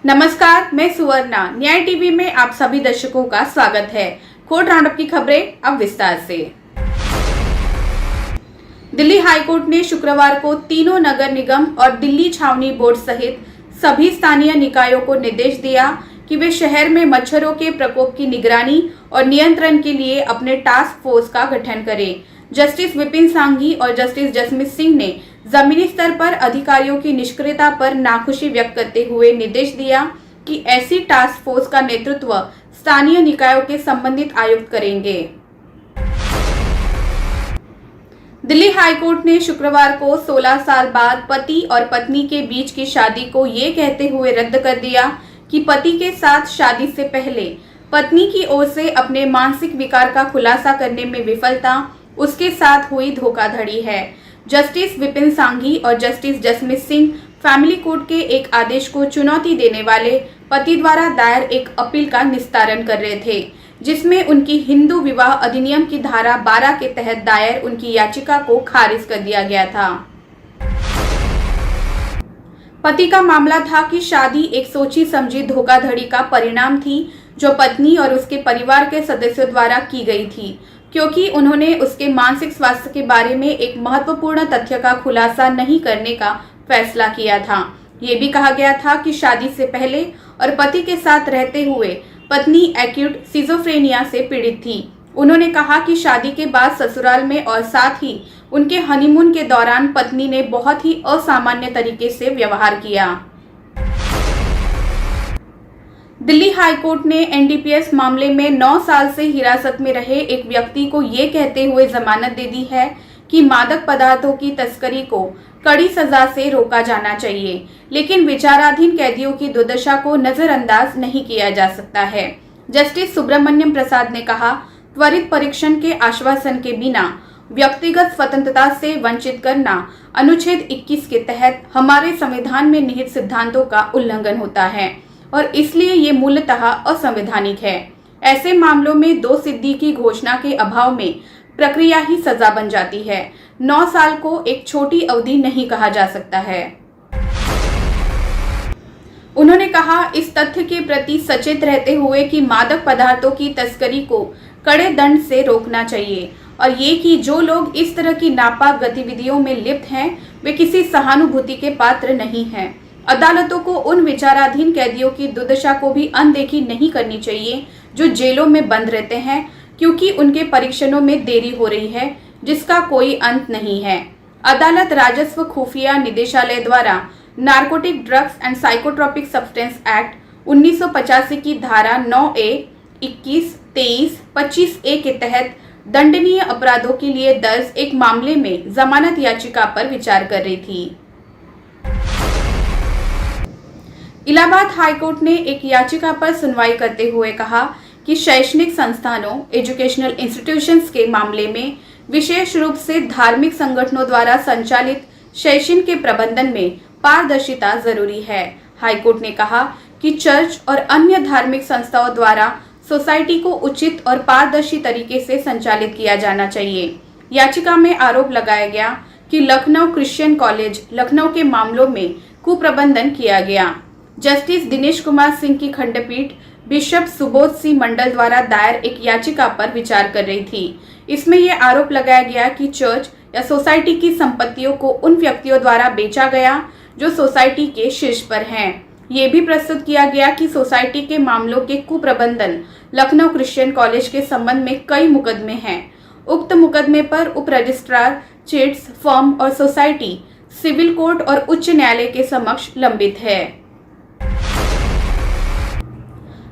नमस्कार, मैं सुवर्णा। न्याय टीवी में आप सभी दर्शकों का स्वागत है। कोर्ट राउंडअप की खबरें अब विस्तार से। दिल्ली हाईकोर्ट ने शुक्रवार को तीनों नगर निगम और दिल्ली छावनी बोर्ड सहित सभी स्थानीय निकायों को निर्देश दिया कि वे शहर में मच्छरों के प्रकोप की निगरानी और नियंत्रण के लिए अपने टास्क फोर्स का गठन करें। जस्टिस विपिन सांघी और जस्टिस जसमीत सिंह ने जमीनी स्तर पर अधिकारियों की निष्क्रियता पर नाखुशी व्यक्त करते हुए निर्देश दिया कि ऐसी टास्क फोर्स का नेतृत्व स्थानीय निकायों के संबंधित आयुक्त करेंगे। दिल्ली हाईकोर्ट ने शुक्रवार को 16 साल बाद पति और पत्नी के बीच की शादी को ये कहते हुए रद्द कर दिया कि पति के साथ शादी से पहले पत्नी की ओर से अपने मानसिक विकार का खुलासा करने में विफलता उसके साथ हुई धोखाधड़ी है। जस्टिस विपिन सांघी और justice Jasmeet Singh family court के एक आदेश को चुनौती देने वाले पति द्वारा दायर एक अपील का निस्तारण कर रहे थे, जिसमें उनकी हिंदू विवाह अधिनियम की धारा 12 के तहत दायर उनकी याचिका को खारिज कर दिया गया था। पति का मामला था कि शादी एक सोची समझी धोखाधड़ी का परिणाम थी, जो पत्नी और उसके परिवार के सदस्यों द्वारा की गई थी, क्योंकि उन्होंने उसके मानसिक स्वास्थ्य के बारे में एक महत्वपूर्ण तथ्य का खुलासा नहीं करने का फैसला किया था। ये भी कहा गया था कि शादी से पहले और पति के साथ रहते हुए पत्नी एक्यूट सिजोफ्रेनिया से पीड़ित थी। उन्होंने कहा कि शादी के बाद ससुराल में और साथ ही उनके हनीमून के दौरान पत्नी ने बहुत ही असामान्य तरीके से व्यवहार किया। दिल्ली हाईकोर्ट ने एनडीपीएस मामले में 9 साल से हिरासत में रहे एक व्यक्ति को ये कहते हुए जमानत दे दी है कि मादक पदार्थों की तस्करी को कड़ी सजा से रोका जाना चाहिए, लेकिन विचाराधीन कैदियों की दुर्दशा को नजरअंदाज नहीं किया जा सकता है। जस्टिस सुब्रमण्यम प्रसाद ने कहा, त्वरित परीक्षण के आश्वासन के बिना व्यक्तिगत स्वतंत्रता से वंचित करना अनुच्छेद 21 के तहत हमारे संविधान में निहित सिद्धांतों का उल्लंघन होता है और इसलिए ये मूलतः असंवैधानिक है। ऐसे मामलों में दोषसिद्धि की घोषणा के अभाव में प्रक्रिया ही सजा बन जाती है। 9 साल को एक छोटी अवधि नहीं कहा जा सकता है। उन्होंने कहा, इस तथ्य के प्रति सचेत रहते हुए कि मादक पदार्थों की तस्करी को कड़े दंड से रोकना चाहिए और ये कि जो लोग इस तरह की नापाक गतिविधियों में लिप्त हैं वे किसी सहानुभूति के पात्र नहीं हैं। अदालतों को उन विचाराधीन कैदियों की दुर्दशा को भी अनदेखी नहीं करनी चाहिए जो जेलों में बंद रहते हैं, क्योंकि उनके परीक्षणों में देरी हो रही है जिसका कोई अंत नहीं है। अदालत राजस्व खुफिया निदेशालय द्वारा narcotic drugs and psychotropic substance act 1985 की धारा 9A, 21, 23, 25A के तहत दंडनीय अपराधों के लिए दर्ज एक मामले में जमानत याचिका पर विचार कर रही थी। इलाहाबाद हाईकोर्ट ने एक याचिका पर सुनवाई करते हुए कहा कि शैक्षणिक संस्थानों एजुकेशनल इंस्टीट्यूशंस के मामले में विशेष रूप से धार्मिक संगठनों द्वारा संचालित शैक्षणिक के प्रबंधन में पारदर्शिता जरूरी है। हाईकोर्ट ने कहा कि चर्च और अन्य धार्मिक संस्थाओं द्वारा सोसाइटी को उचित और पारदर्शी तरीके से संचालित किया जाना चाहिए। याचिका में आरोप लगाया गया कि लखनऊ क्रिश्चियन कॉलेज लखनऊ के मामलों में कुप्रबंधन किया गया। जस्टिस दिनेश कुमार सिंह की खंडपीठ बिशप सुबोध सिंह मंडल द्वारा दायर एक याचिका पर विचार कर रही थी। इसमें यह आरोप लगाया गया कि चर्च या सोसाइटी की संपत्तियों को उन व्यक्तियों द्वारा बेचा गया जो सोसाइटी के शीर्ष पर हैं। ये भी प्रस्तुत किया गया कि सोसाइटी के मामलों के कुप्रबंधन लखनऊ क्रिश्चियन कॉलेज के संबंध में कई मुकदमे हैं। उक्त मुकदमे पर उप रजिस्ट्रार, चिट्स, फर्म और सोसाइटी सिविल कोर्ट और उच्च न्यायालय के समक्ष लंबित है।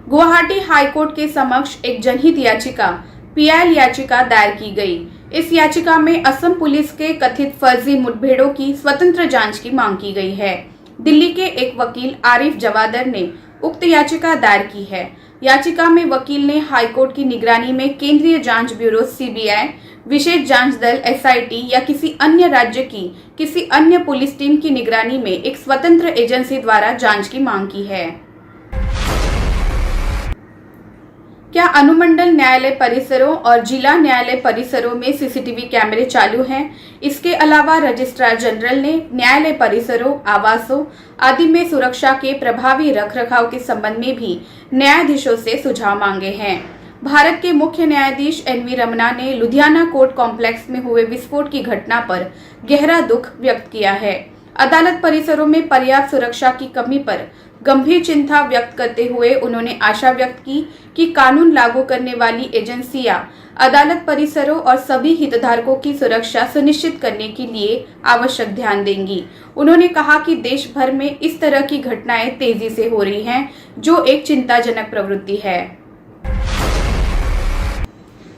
गुवाहाटी हाईकोर्ट के समक्ष एक जनहित याचिका पीआईएल याचिका दायर की गई। इस याचिका में असम पुलिस के कथित फर्जी मुठभेड़ों की स्वतंत्र जांच की मांग की गई है। दिल्ली के एक वकील आरिफ जवादर ने उक्त याचिका दायर की है। याचिका में वकील ने हाईकोर्ट की निगरानी में केंद्रीय जांच ब्यूरो सीबीआई, विशेष जांच दल एसआईटी या किसी अन्य राज्य की किसी अन्य पुलिस टीम की निगरानी में एक स्वतंत्र एजेंसी द्वारा जांच की मांग की है। क्या अनुमंडल न्यायालय परिसरों और जिला न्यायालय परिसरों में सीसीटीवी कैमरे चालू हैं? इसके अलावा रजिस्ट्रार जनरल ने न्यायालय परिसरों, आवासों आदि में सुरक्षा के प्रभावी रखरखाव के संबंध में भी न्यायाधीशों से सुझाव मांगे हैं। भारत के मुख्य न्यायाधीश NV रमना ने लुधियाना कोर्ट कॉम्प्लेक्स में हुए विस्फोट की घटना पर गहरा दुख व्यक्त किया है। अदालत परिसरों में पर्याप्त सुरक्षा की कमी पर गंभीर चिंता व्यक्त करते हुए उन्होंने आशा व्यक्त की कि कानून लागू करने वाली एजेंसियां अदालत परिसरों और सभी हितधारकों की सुरक्षा सुनिश्चित करने के लिए आवश्यक ध्यान देंगी। उन्होंने कहा कि देश भर में इस तरह की घटनाएं तेजी से हो रही हैं, जो एक चिंताजनक प्रवृत्ति है।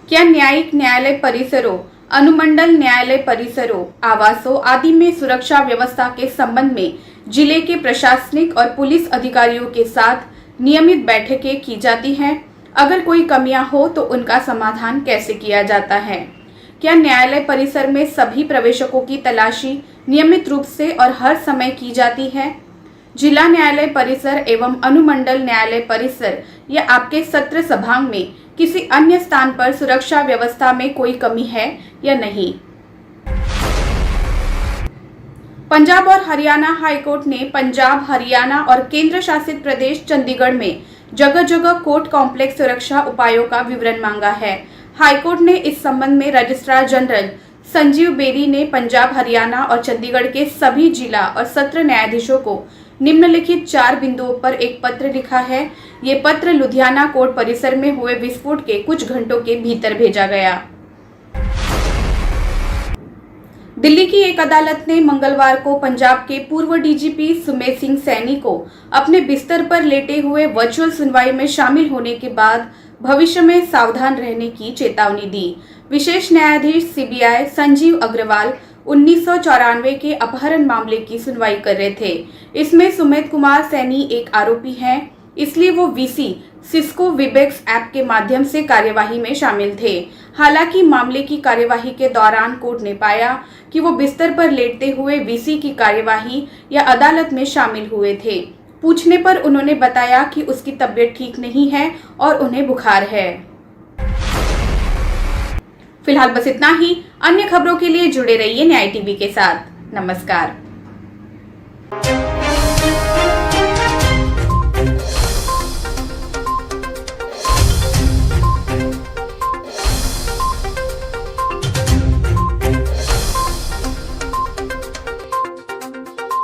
क्या न्यायिक न्यायालय परिसरों, अनुमंडल न्यायालय परिसरों, आवासों आदि में सुरक्षा व्यवस्था के संबंध में जिले के प्रशासनिक और पुलिस अधिकारियों के साथ नियमित बैठकें की जाती हैं? अगर कोई कमियां हो तो उनका समाधान कैसे किया जाता है? क्या न्यायालय परिसर में सभी प्रवेशकों की तलाशी नियमित रूप से और हर समय की जाती है? जिला न्यायालय परिसर एवं अनुमंडल न्यायालय परिसर या आपके सत्र सभांग में किसी अन्य स्थान पर सुरक्षा व्यवस्था में कोई कमी है या नहीं? पंजाब और हरियाणा हाईकोर्ट ने पंजाब, हरियाणा और केंद्र शासित प्रदेश चंडीगढ़ में जगह जगह कोर्ट कॉम्प्लेक्स सुरक्षा उपायों का विवरण मांगा है। हाईकोर्ट ने इस संबंध में रजिस्ट्रार जनरल संजीव बेरी ने पंजाब, हरियाणा और चंडीगढ़ के सभी जिला और सत्र न्यायाधीशों को निम्नलिखित 4 बिंदुओं पर एक पत्र लिखा है। ये पत्र लुधियाना कोर्ट परिसर में हुए विस्फोट के कुछ घंटों के भीतर भेजा गया। दिल्ली की एक अदालत ने मंगलवार को पंजाब के पूर्व डीजीपी सुमेध सिंह सैनी को अपने बिस्तर पर लेटे हुए वर्चुअल सुनवाई में शामिल होने के बाद भविष्य में सावधान रहने की चेतावनी दी। विशेष न्यायाधीश CBI संजीव अग्रवाल 1994 के अपहरण मामले की सुनवाई कर रहे थे। इसमें सुमेध कुमार सैनी एक आरोपी हैं, इसलिए वो VC सिस्को विबेक्स ऐप के माध्यम से कार्यवाही में शामिल थे। हालांकि मामले की कार्यवाही के दौरान कोर्ट ने पाया कि वो बिस्तर पर लेटते हुए VC की कार्यवाही या अदालत में शामिल हुए थे। पूछने पर उन्होंने बताया कि उसकी तबीयत ठीक नहीं है और उन्हें बुखार है। फिलहाल बस इतना ही। अन्य खबरों के लिए जुड़े रहिए न्याय टीवी के साथ। नमस्कार।